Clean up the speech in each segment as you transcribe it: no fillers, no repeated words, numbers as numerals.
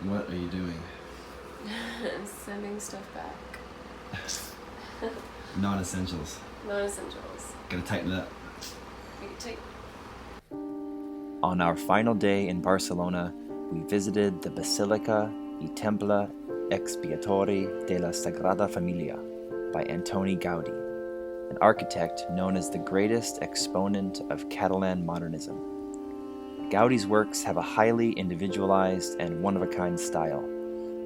What are you doing? Sending stuff back. Non-essentials. Non-essentials. Gotta tighten it up. On our final day in Barcelona, we visited the Basilica y Temple Expiatori de la Sagrada Familia by Antoni Gaudí, an architect known as the greatest exponent of Catalan modernism. Gaudí's works have a highly individualized and one-of-a-kind style.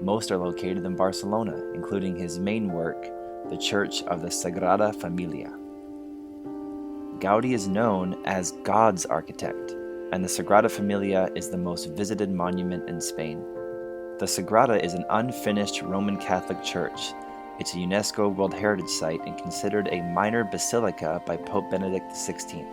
Most are located in Barcelona, including his main work, the Church of the Sagrada Familia. Gaudí is known as God's architect, and the Sagrada Familia is the most visited monument in Spain. The Sagrada is an unfinished Roman Catholic church. It's a UNESCO World Heritage Site and considered a minor basilica by Pope Benedict XVI.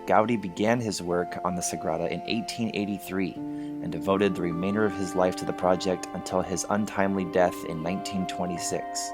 Gaudí began his work on the Sagrada in 1883 and devoted the remainder of his life to the project until his untimely death in 1926.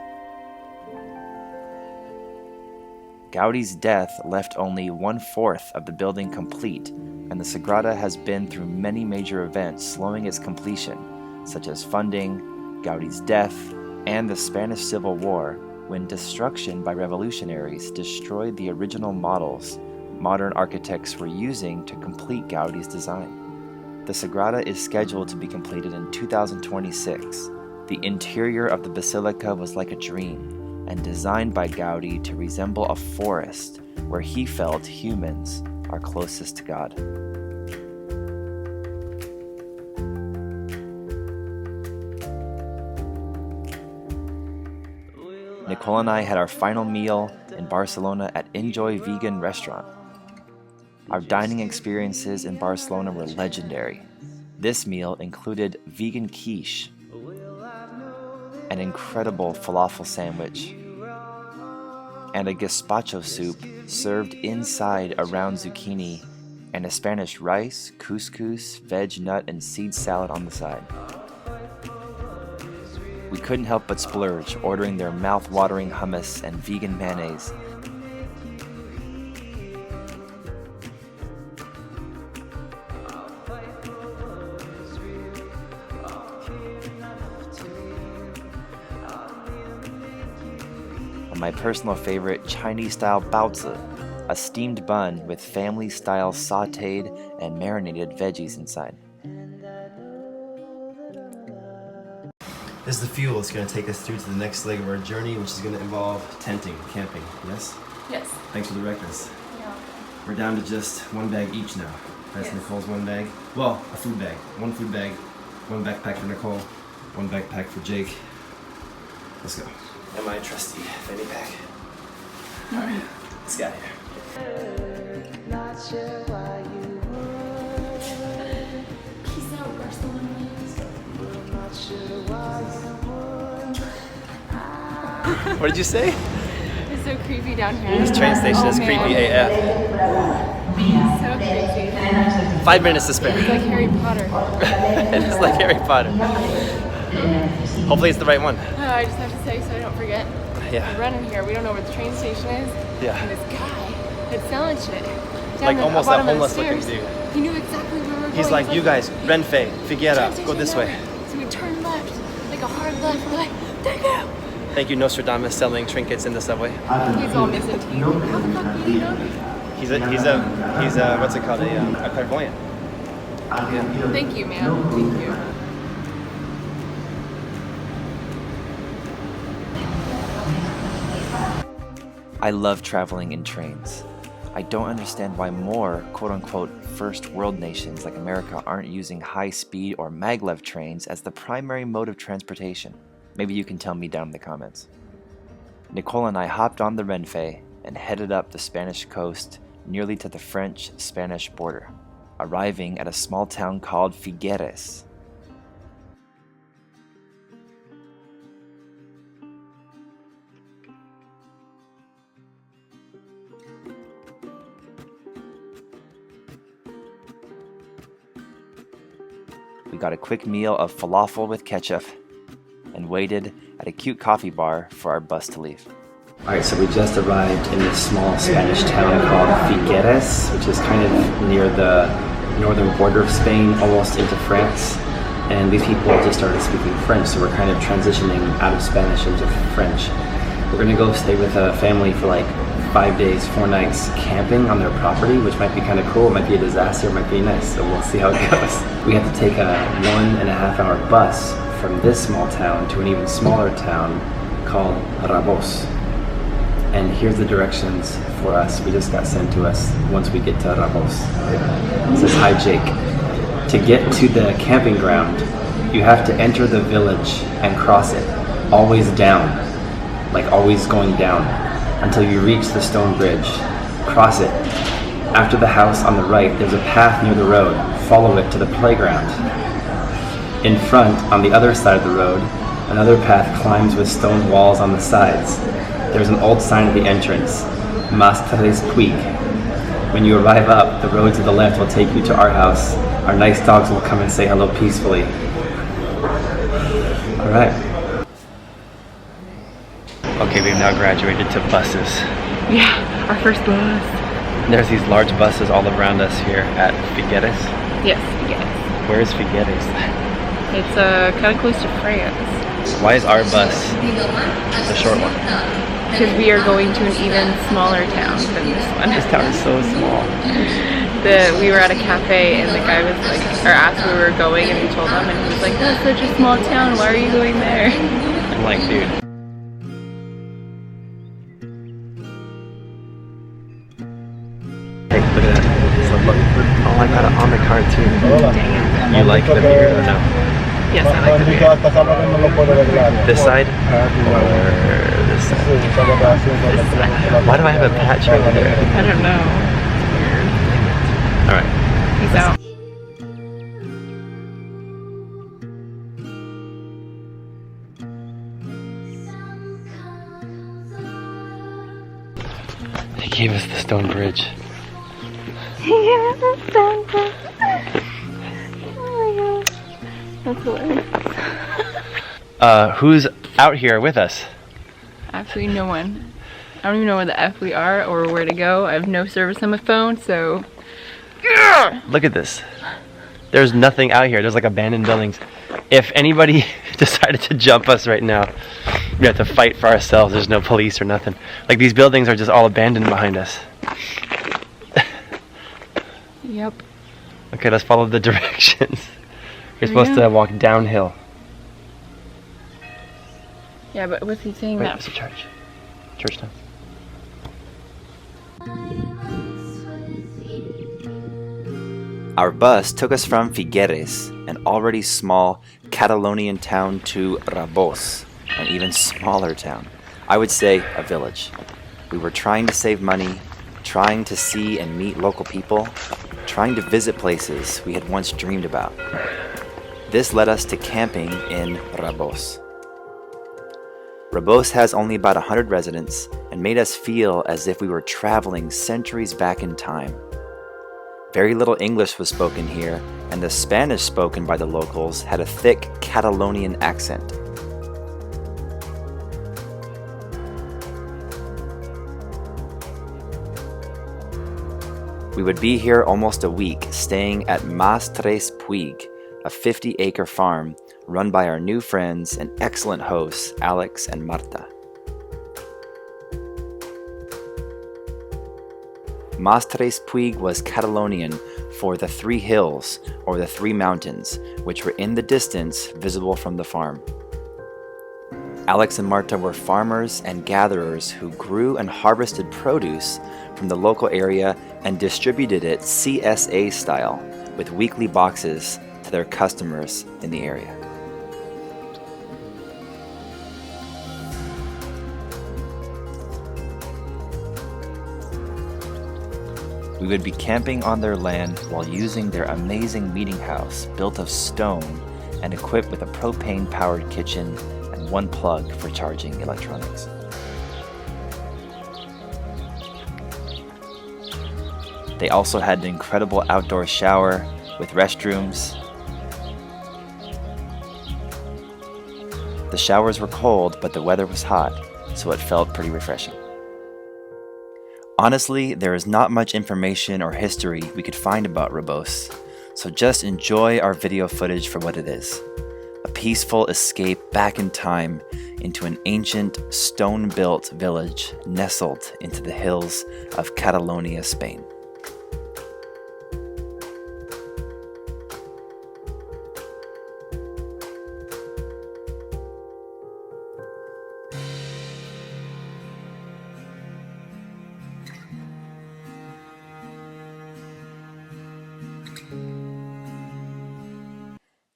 Gaudí's death left only 1/4 of the building complete, and the Sagrada has been through many major events slowing its completion, such as funding, Gaudí's death, and the Spanish Civil War, when destruction by revolutionaries destroyed the original models modern architects were using to complete Gaudí's design. The Sagrada is scheduled to be completed in 2026. The interior of the basilica was like a dream, and designed by Gaudí to resemble a forest where he felt humans are closest to God. Nicole and I had our final meal in Barcelona at Enjoy Vegan Restaurant. Our dining experiences in Barcelona were legendary. This meal included vegan quiche, an incredible falafel sandwich, and a gazpacho soup served inside a round zucchini, and a Spanish rice, couscous, veg nut, and seed salad on the side. We couldn't help but splurge, ordering their mouth-watering hummus and vegan mayonnaise. And my personal favorite, Chinese-style baozi, a steamed bun with family-style sautéed and marinated veggies inside. This is the fuel. It's going to take us through to the next leg of our journey, which is going to involve tenting, camping. Yes? Yes. Thanks for the records. Yeah. We're down to just one bag each now. That's Yes. Nicole's one bag. Well, a food bag. One food bag, one backpack for Nicole, one backpack for Jake. Let's go. And my trusty fanny pack. Alright, let's get out of here. He's out Barcelona. What did you say? It's so creepy down here. This train station is creepy AF. So crazy. 5 minutes to spare. It's like Harry Potter. It is like Harry Potter. Hopefully it's the right one. I just have to say so I don't forget. Yeah. We're running here. We don't know where the train station is. Yeah. And this guy that's selling shit. Like Down almost the a bottom of the homeless looking stairs. dude. He knew exactly where we were going. He's like, you guys, Renfe, Figuera, Train go this station way. nowhere. So we turned left, like a hard left. We're like, thank you. Thank you, Nostradamus, selling trinkets in the subway. He's all missing teeth. How the fuck do you know that? He's a what's it called? A clairvoyant. Thank you, man. Thank you. I love traveling in trains. I don't understand why more quote-unquote first world nations like America aren't using high-speed or maglev trains as the primary mode of transportation. Maybe you can tell me down in the comments. Nicole and I hopped on the Renfe and headed up the Spanish coast nearly to the French-Spanish border, arriving at a small town called Figueres. We got a quick meal of falafel with ketchup and waited at a cute coffee bar for our bus to leave. Alright, so we just arrived in this small Spanish town called Figueres, which is kind of near the northern border of Spain, almost into France. and these people just started speaking French, so we're kind of transitioning out of Spanish into French. We're gonna go stay with a family for like 5 days, 4 nights camping on their property, which might be kind of cool. It might be a disaster, it might be nice, so we'll see how it goes. We have to take a 1.5-hour bus from this small town to an even smaller town called Rabos. And here's the directions for us. We just got sent to us once we get to Rabos. It says, "Hi Jake. To get to the camping ground, you have to enter the village and cross it, always down, like always going down, until you reach the stone bridge. Cross it. After the house on the right, there's a path near the road. Follow it to the playground. In front, on the other side of the road, another path climbs with stone walls on the sides. There's an old sign at the entrance, Mas Tres Puig. When you arrive up, the road to the left will take you to our house. Our nice dogs will come and say hello peacefully." All right. Okay, we've now graduated to buses. Yeah, our first bus. There's these large buses all around us here at Figueres. Yes, yes. Where is Figueres? It's kind of close to France. Why is our bus the short one? Because we are going to an even smaller town than this one. This town is so small. We were at a cafe and the guy was like, or asked where we were going, and we told him, and he was like, "That's such a small town, why are you going there?" I'm like, dude. Hey, look at that. So look. Oh, I got it on the card too. You like the beer or no? Yes, I like the beer. This side? Or this side? Why do I have a patch over there? I don't know. Weird. Alright. Peace out. He gave us the stone bridge. That's hilarious. Who's out here with us? Absolutely no one. I don't even know where the F we are or where to go. I have no service on my phone, so... Look at this. There's nothing out here. There's like abandoned buildings. If anybody decided to jump us right now, we have to fight for ourselves. There's no police or nothing. Like, these buildings are just all abandoned behind us. Yep. Okay, let's follow the directions. You're supposed to walk downhill. Yeah, but what's he saying Wait, that? it's a church. Church time. Our bus took us from Figueres, an already small Catalonian town, to Rabos, an even smaller town. I would say a village. We were trying to save money, trying to see and meet local people, trying to visit places we had once dreamed about. This led us to camping in Rabos. Rabos has only about 100 residents and made us feel as if we were traveling centuries back in time. Very little English was spoken here, and the Spanish spoken by the locals had a thick Catalonian accent. We would be here almost a week, staying at Mas Tres Puig, a 50-acre farm run by our new friends and excellent hosts, Alex and Marta. Mas Tres Puig was Catalonian for the 3 hills, or the 3 mountains, which were in the distance visible from the farm. Alex and Marta were farmers and gatherers who grew and harvested produce from the local area and distributed it CSA style, with weekly boxes to their customers in the area. We would be camping on their land while using their amazing meeting house built of stone and equipped with a propane-powered kitchen and 1 plug for charging electronics. They also had an incredible outdoor shower with restrooms. The showers were cold, but the weather was hot, so it felt pretty refreshing. Honestly, there is not much information or history we could find about Rabos, so just enjoy our video footage for what it is. A peaceful escape back in time into an ancient stone-built village nestled into the hills of Catalonia, Spain.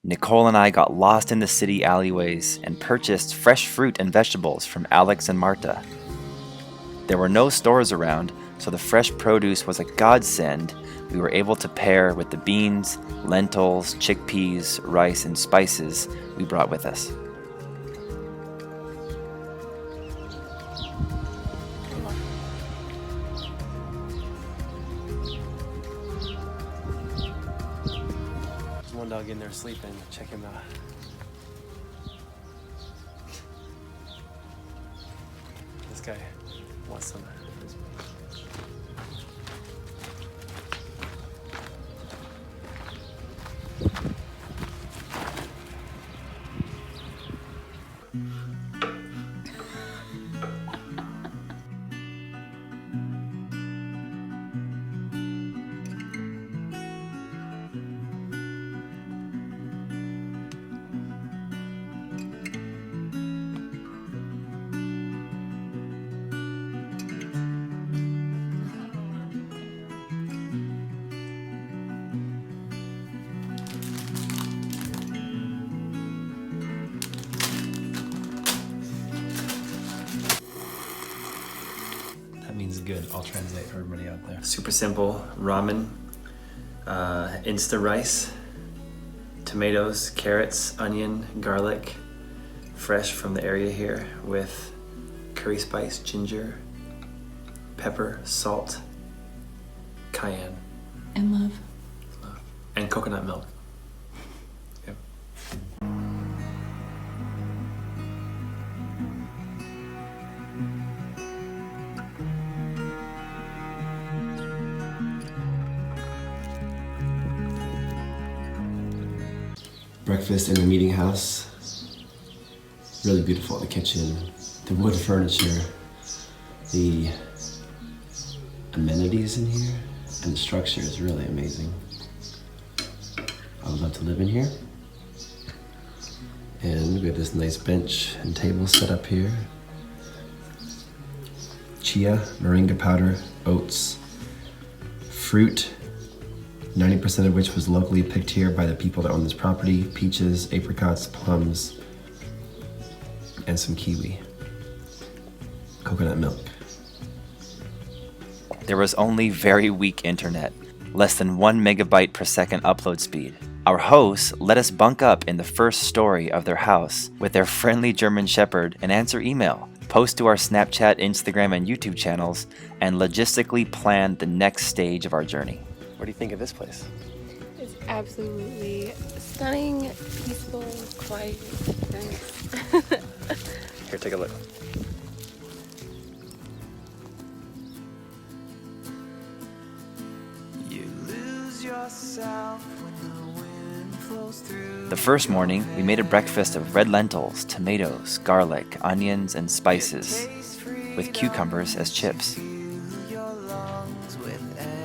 Nicole and I got lost in the city alleyways and purchased fresh fruit and vegetables from Alex and Marta. There were no stores around, so the fresh produce was a godsend we were able to pair with the beans, lentils, chickpeas, rice, and spices we brought with us. One dog in there sleeping. Check him out. This guy wants some. Means good. I'll translate for everybody out there. Super simple ramen, Insta rice, tomatoes, carrots, onion, garlic, fresh from the area here with curry spice, ginger, pepper, salt, cayenne. And love. And coconut milk. Yep. Breakfast in the meeting house. Really beautiful. The kitchen, the wood furniture, the amenities in here, and the structure is really amazing. I would love to live in here. And we have this nice bench and table set up here. Chia, moringa powder, oats, fruit, 90% of which was locally picked here by the people that own this property, peaches, apricots, plums, and some kiwi. Coconut milk. There was only very weak internet, less than 1 megabyte per second upload speed. Our hosts let us bunk up in the first story of their house with their friendly German Shepherd and answer email, post to our Snapchat, Instagram, and YouTube channels, and logistically plan the next stage of our journey. What do you think of this place? It's absolutely stunning, peaceful, quiet, nice. Here, take a look. You lose yourself when the wind flows through. The first morning, we made a breakfast of red lentils, tomatoes, garlic, onions, and spices, with cucumbers as chips. Your lungs with air.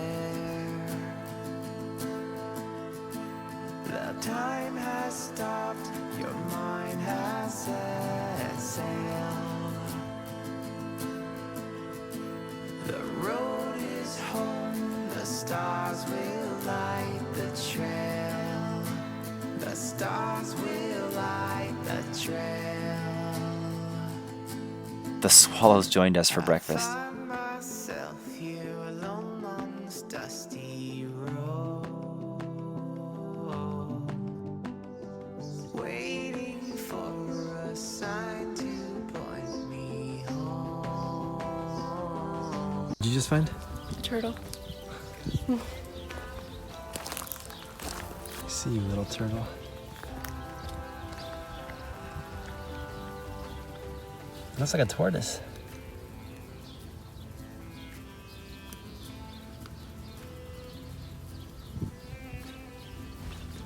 The time has stopped, your mind has set sail. The road is home, the stars will light the trail. The stars will light the trail. The swallows joined us for breakfast. Find myself here alone on this dusty road, waiting for a sign to point me home. What did you just find? A turtle. I see you, little turtle. Looks like a tortoise.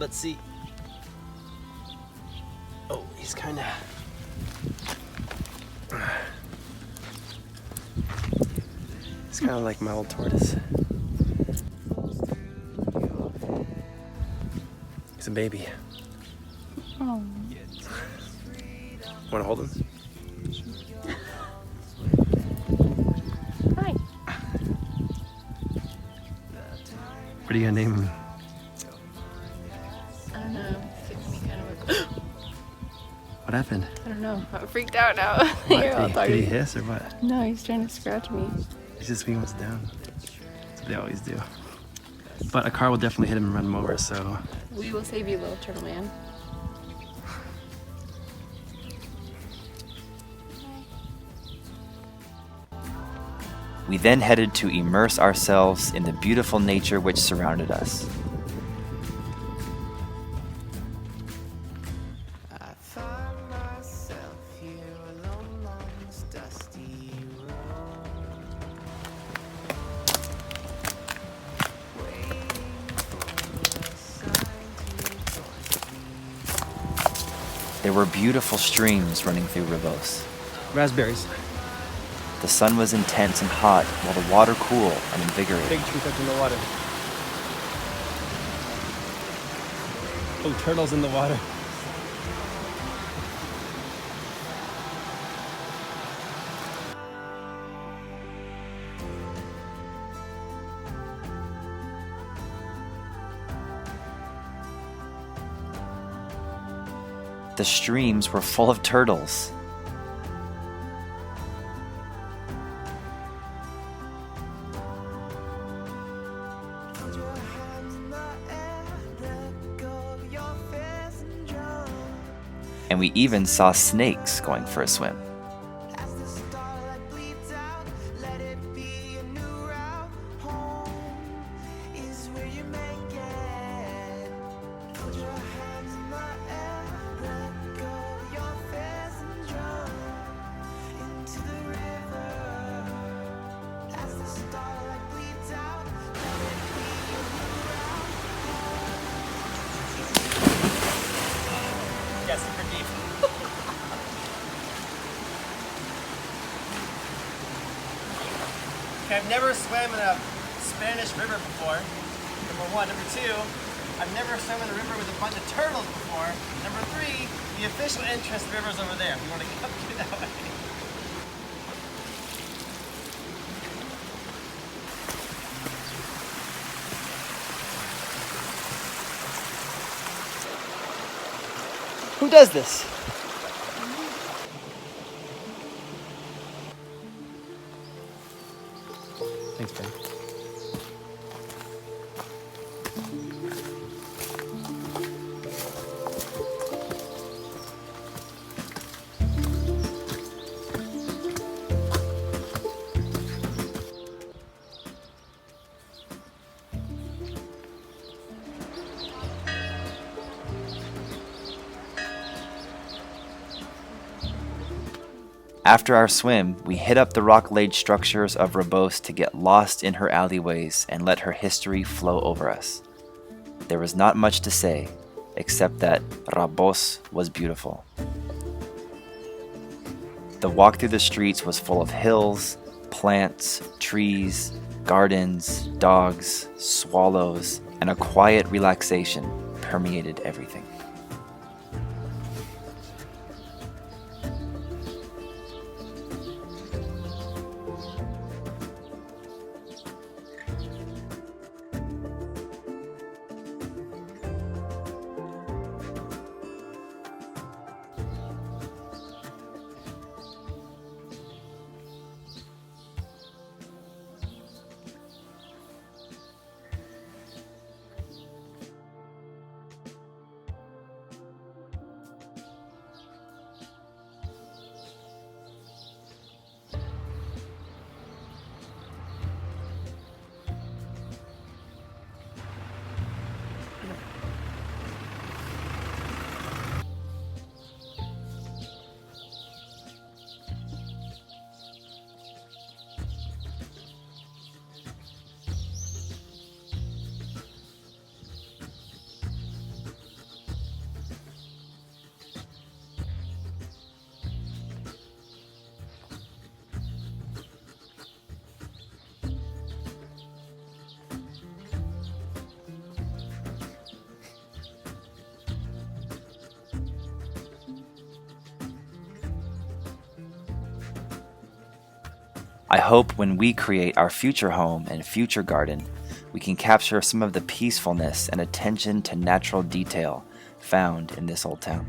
Let's see. Oh, he's kind of... He's kind of like my old tortoise. He's a baby. Oh. Want to hold him? Hi. What are you gonna name him? I don't know. It's me kind of like... What happened? I don't know. I'm freaked out now. What? Here, I'll talk Did to he you. hiss or what? No, he's trying to scratch me. He's just being what's down. That's what they always do. But a car will definitely hit him and run him over, so... We will save you, little turtle man. We then headed to immerse ourselves in the beautiful nature which surrounded us. I find myself here alone on this dusty road, waiting for a sign to join me. There were beautiful streams running through Rebos. Raspberries. The sun was intense and hot, while the water cool and invigorating. Big tree touching the water. Oh, turtles in the water. The streams were full of turtles. And we even saw snakes going for a swim. As the starlight bleeds out, let it be a new route. Home is where you make it. Put your hands in the air, let go of your fears and drown into the river. As the starlight bleeds out, let it be a new route. Yeah, super deep. Okay, I've never swam in a Spanish river before. Number one. Number two, I've never swam in a river with a bunch of turtles before. Number three, the official entrance to the river's over there. If you want to come through that way. Who does this? Thanks, Ben. After our swim, we hit up the rock-laid structures of Rebos to get lost in her alleyways and let her history flow over us. There was not much to say, except that Rebos was beautiful. The walk through the streets was full of hills, plants, trees, gardens, dogs, swallows, and a quiet relaxation permeated everything. I hope when we create our future home and future garden, we can capture some of the peacefulness and attention to natural detail found in this old town.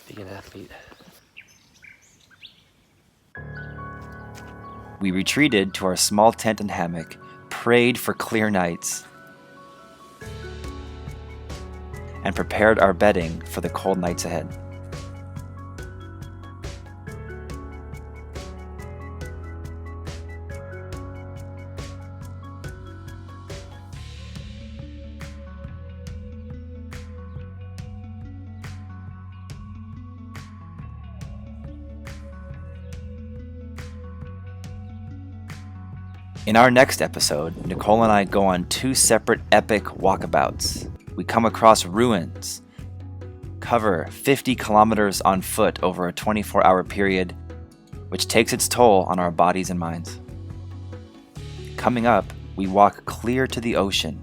Being an athlete. We retreated to our small tent and hammock, prayed for clear nights, and prepared our bedding for the cold nights ahead. In our next episode, Nicole and I go on 2 separate epic walkabouts. We come across ruins, cover 50 kilometers on foot over a 24-hour period, which takes its toll on our bodies and minds. Coming up, we walk clear to the ocean.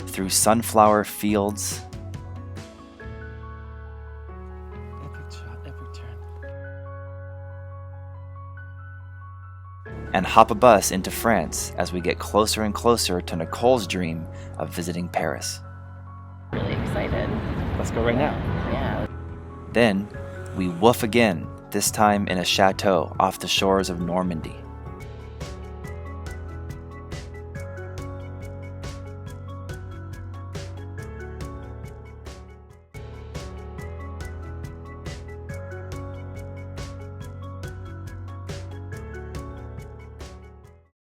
Through sunflower fields, and hop a bus into France as we get closer and closer to Nicole's dream of visiting Paris. Really excited. Let's go right now. Yeah. Then, we woof again, this time in a chateau off the shores of Normandy.